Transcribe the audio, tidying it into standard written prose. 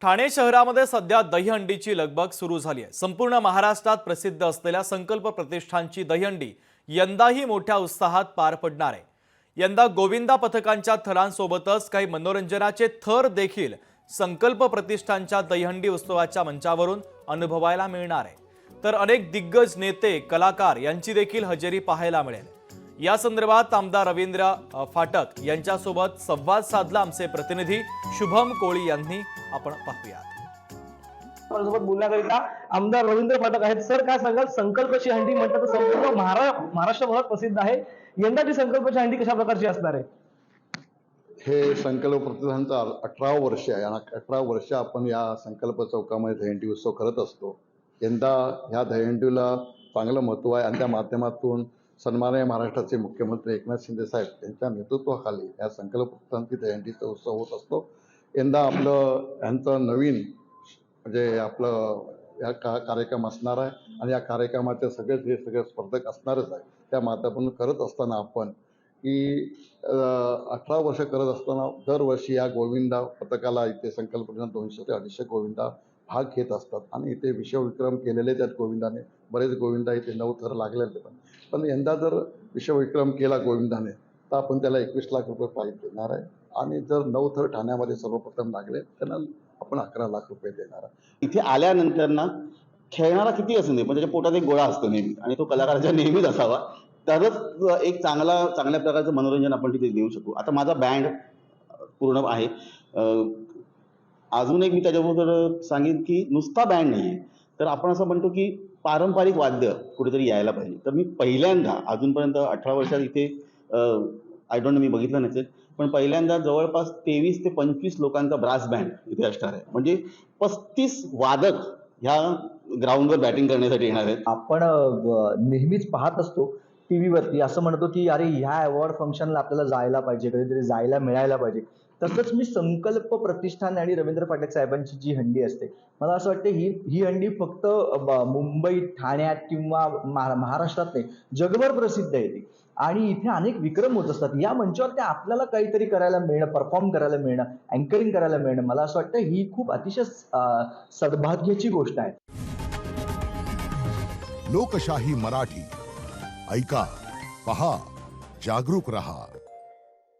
ठाणे शहरामध्ये सध्या दहीहंडीची लगबग सुरू झाली आहे। संपूर्ण महाराष्ट्रात प्रसिद्ध असलेल्या संकल्प प्रतिष्ठानची दहीहंडी यंदाही मोठ्या उत्साहात पार पडणार आहे। यंदा गोविंदा पथकांच्या थरांसोबतच काही मनोरंजनाचे थर देखील संकल्प प्रतिष्ठानच्या दहीहंडी उत्सवाच्या मंचावरून अनुभवायला मिळणार आहे। तर अनेक दिग्गज नेते कलाकार यांची देखील हजेरी पाहायला मिळेल। या संदर्भात आमदार रवींद्र फाटक यांच्यासोबत संवाद साधला आमचे प्रतिनिधी शुभम कोळी यांनी। आपण पाहूयात। सोबत बोलण्याकरिता आमदार रवींद्र फाटक आहेत। सर, काय सांगाल, संकल्पची हंडी म्हणतात संपूर्ण महाराष्ट्रभरात प्रसिद्ध आहे। यंदाची संकल्पची हंडी कशा प्रकारची असणार आहे? हे संकल्प प्रतिष्ठानचं 18 वर्ष आहे आणि 18 वर्ष आपण या संकल्प चौकामध्ये दहीहंडी उत्सव करत असतो। यंदा ह्या दहीहंडीला चांगलं महत्त्व आहे आणि त्या माध्यमातून सन्माननीय महाराष्ट्राचे मुख्यमंत्री एकनाथ शिंदे साहेब यांच्या नेतृत्वाखाली या संकल्प प्रतिष्ठानची दहीहंडीचा उत्सव होत असतो। यंदा आपलं यांचं नवीन म्हणजे आपलं या कार्यक्रम असणार आहे आणि या कार्यक्रमाचे सगळे स्पर्धक असणारच आहे। त्या माध्यमातून करत असताना आपण की 18 वर्ष करत असताना दरवर्षी या गोविंदा पथकाला इथे संकल्प 200 ते 250 गोविंदा भाग घेत असतात आणि इथे विश्वविक्रम केलेले त्यात गोविंदाने बरेच गोविंदा इथे 9 थर लागलेले पण यंदा जर विश्वविक्रम केला गोविंदाने तर आपण त्याला 21 लाख रुपये प्राईज देणार आहे आणि जर 9 थर ठाण्यामध्ये सर्वप्रथम लागले त्यांना आपण 11 लाख रुपये देणार आहे। इथे आल्यानंतर ना खेळणारा किती असू नये पण त्याच्या पोटात एक गोळा असतो नेहमी आणि तो कलाकाराच्या नेहमीच असावा, तरच एक चांगल्या प्रकारचं मनोरंजन आपण तिथे देऊ शकू। आता माझा बँड पूर्ण आहे। अजून एक मी त्याच्याबरोबर सांगेन की नुसता बँड नाही, तर आपण असं म्हणतो की पारंपरिक वाद्य कुठेतरी यायला पाहिजे। तर मी पहिल्यांदा अजूनपर्यंत 18 वर्षात इथे आय डोंट नो मी बघितलं नसेल, पण पहिल्यांदा जवळपास 23 ते 25 लोकांचा ब्रास बँड इथे असणार आहे। म्हणजे 35 वादक ह्या ग्राउंडवर बॅटिंग करण्यासाठी येणार आहेत। आपण नेहमीच पाहत असतो टीव्हीवरती, असं म्हणतो की अरे ह्या अवॉर्ड फंक्शनला आपल्याला जायला पाहिजे, कधीतरी जायला मिळायला पाहिजे। तसंच मी संकल्प प्रतिष्ठान आणि रवींद्र फाटक साहेबांची जी हंडी असते, मला असं वाटतं ही हंडी फक्त मुंबईत, ठाण्यात किंवा महाराष्ट्रात नाही, जगभर प्रसिद्ध आहे ती। आणि इथे अनेक विक्रम होत असतात। या मंचावरती आपल्याला काहीतरी करायला मिळणं, परफॉर्म करायला मिळणं, अँकरिंग करायला मिळणं, मला असं वाटतं ही खूप अतिशय सद्भाग्याची गोष्ट आहे। लोकशाही मराठी ऐका, पहा, जागरूक रहा।